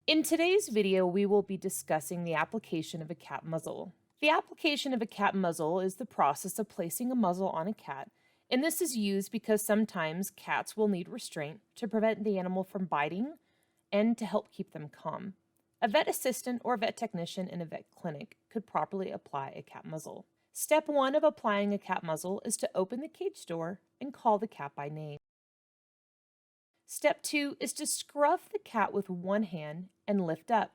In today's video, we will be discussing the application of a cat muzzle. The application of a cat muzzle is the process of placing a muzzle on a cat, and this is used because sometimes cats will need restraint to prevent the animal from biting and to help keep them calm. A vet assistant or vet technician in a vet clinic could properly apply a cat muzzle. Step 1 of applying a cat muzzle is to open the cage door and call the cat by name. Step 2 is to scruff the cat with one hand and lift up.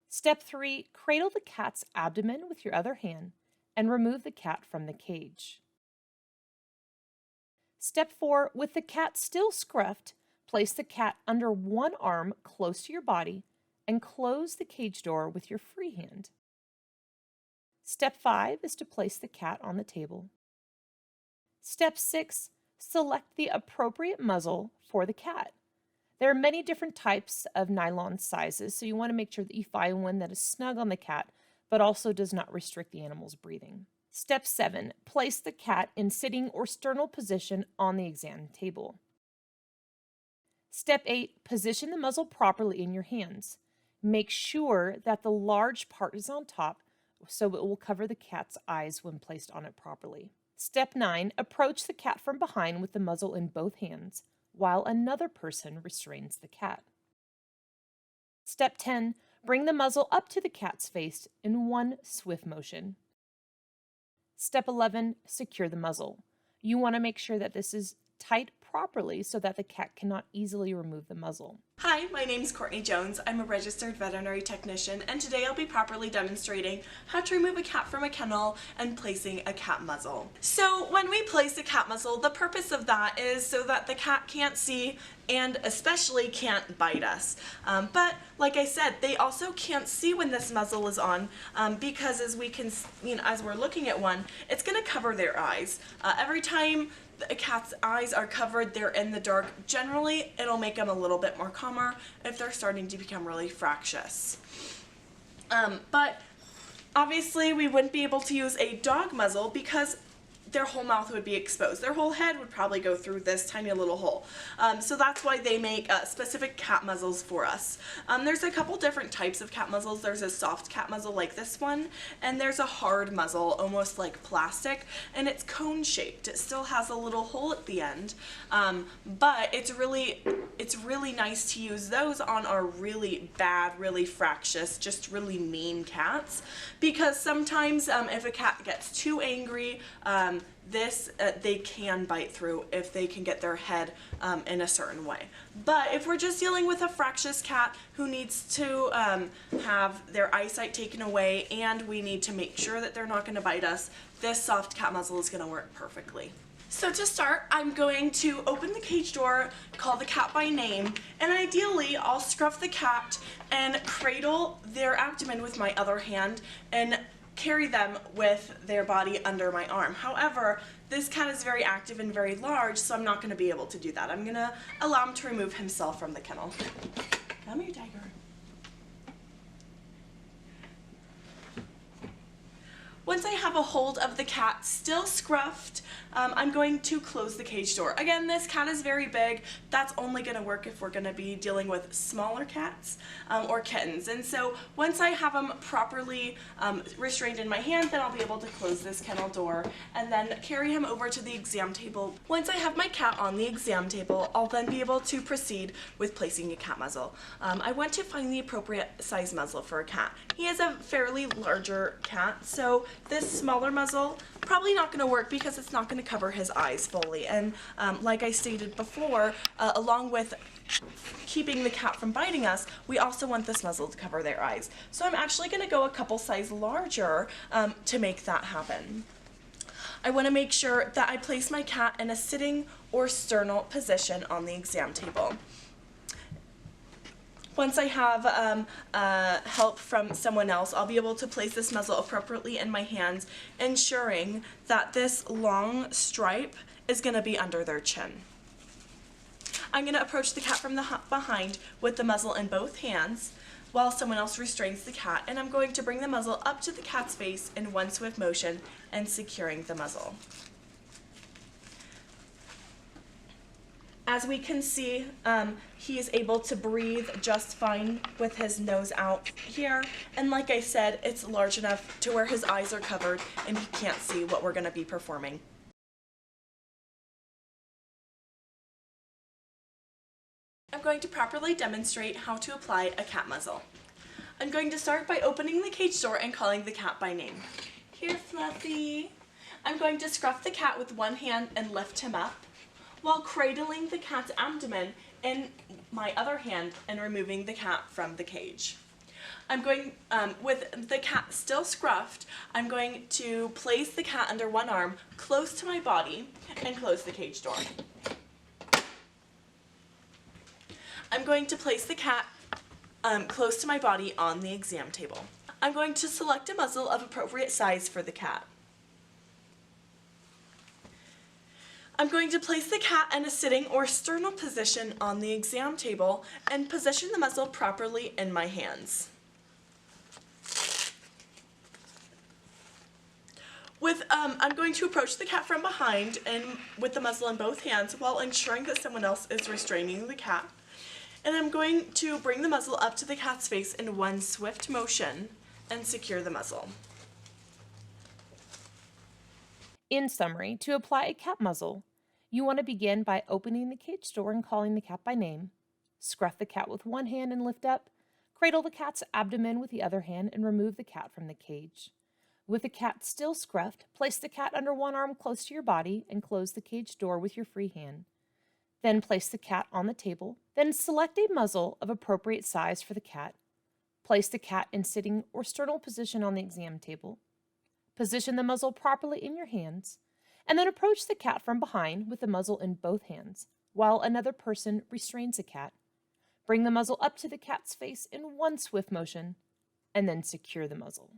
Step 3, cradle the cat's abdomen with your other hand and remove the cat from the cage. Step 4, with the cat still scruffed, place the cat under one arm close to your body and close the cage door with your free hand. Step 5 is to place the cat on the table. Step 6, select the appropriate muzzle for the cat. There are many different types of nylon sizes, so you want to make sure that you find one that is snug on the cat, but also does not restrict the animal's breathing. Step 7, place the cat in sitting or sternal position on the exam table. Step 8, position the muzzle properly in your hands. Make sure that the large part is on top so it will cover the cat's eyes when placed on it properly. Step 9, approach the cat from behind with the muzzle in both hands, while another person restrains the cat. Step 10, bring the muzzle up to the cat's face in one swift motion. Step 11, secure the muzzle. You want to make sure that this is tight properly so that the cat cannot easily remove the muzzle. Hi, my name is Courtney Jones. I'm a registered veterinary technician, and today I'll be properly demonstrating how to remove a cat from a kennel and placing a cat muzzle. So when we place a cat muzzle, the purpose of that is so that the cat can't see and especially can't bite us. But like I said, they also can't see when this muzzle is on because as we can, as we're looking at one, it's going to cover their eyes. Every time a cat's eyes are covered, they're in the dark. Generally, it'll make them a little bit more calmer if they're starting to become really fractious. But obviously, we wouldn't be able to use a dog muzzle because their whole mouth would be exposed. Their whole head would probably go through this tiny little hole. So that's why they make specific cat muzzles for us. There's a couple different types of cat muzzles. There's a soft cat muzzle like this one, and there's a hard muzzle, almost like plastic, and it's cone shaped. It still has a little hole at the end, but it's really nice to use those on our really bad, really fractious, just really mean cats, because sometimes if a cat gets too angry, they can bite through if they can get their head in a certain way. But if we're just dealing with a fractious cat who needs to have their eyesight taken away and we need to make sure that they're not going to bite us, this soft cat muzzle is going to work perfectly. So to start, I'm going to open the cage door, call the cat by name, and ideally I'll scruff the cat and cradle their abdomen with my other hand and carry them with their body under my arm. However, this cat is very active and very large, so I'm not going to be able to do that. I'm going to allow him to remove himself from the kennel. Come here, tiger. Once I have a hold of the cat still scruffed, I'm going to close the cage door. Again, this cat is very big. That's only going to work if we're going to be dealing with smaller cats or kittens. And so once I have them properly restrained in my hand, then I'll be able to close this kennel door and then carry him over to the exam table. Once I have my cat on the exam table, I'll then be able to proceed with placing a cat muzzle. I want to find the appropriate size muzzle for a cat. He is a fairly larger cat, so this smaller muzzle probably not going to work because it's not going to cover his eyes fully. And like I stated before, along with keeping the cat from biting us, we also want this muzzle to cover their eyes. So I'm actually going to go a couple size larger to make that happen. I want to make sure that I place my cat in a sitting or sternal position on the exam table. Once I have help from someone else, I'll be able to place this muzzle appropriately in my hands, ensuring that this long stripe is going to be under their chin. I'm going to approach the cat from the behind with the muzzle in both hands while someone else restrains the cat, and I'm going to bring the muzzle up to the cat's face in one swift motion and securing the muzzle. As we can see, he is able to breathe just fine with his nose out here. And like I said, it's large enough to where his eyes are covered and he can't see what we're going to be performing. I'm going to properly demonstrate how to apply a cat muzzle. I'm going to start by opening the cage door and calling the cat by name. Here, Fluffy. I'm going to scruff the cat with one hand and lift him up, while cradling the cat's abdomen in my other hand and removing the cat from the cage. I'm going, with the cat still scruffed, I'm going to place the cat under one arm close to my body and close the cage door. I'm going to place the cat close to my body on the exam table. I'm going to select a muzzle of appropriate size for the cat. I'm going to place the cat in a sitting or sternal position on the exam table and position the muzzle properly in my hands. I'm going to approach the cat from behind and with the muzzle in both hands while ensuring that someone else is restraining the cat. And I'm going to bring the muzzle up to the cat's face in one swift motion and secure the muzzle. In summary, to apply a cat muzzle, you want to begin by opening the cage door and calling the cat by name, scruff the cat with one hand and lift up, cradle the cat's abdomen with the other hand and remove the cat from the cage. With the cat still scruffed, place the cat under one arm close to your body and close the cage door with your free hand. Then place the cat on the table. Then select a muzzle of appropriate size for the cat. Place the cat in sitting or sternal position on the exam table. Position the muzzle properly in your hands, and then approach the cat from behind with the muzzle in both hands, while another person restrains the cat. Bring the muzzle up to the cat's face in one swift motion, and then secure the muzzle.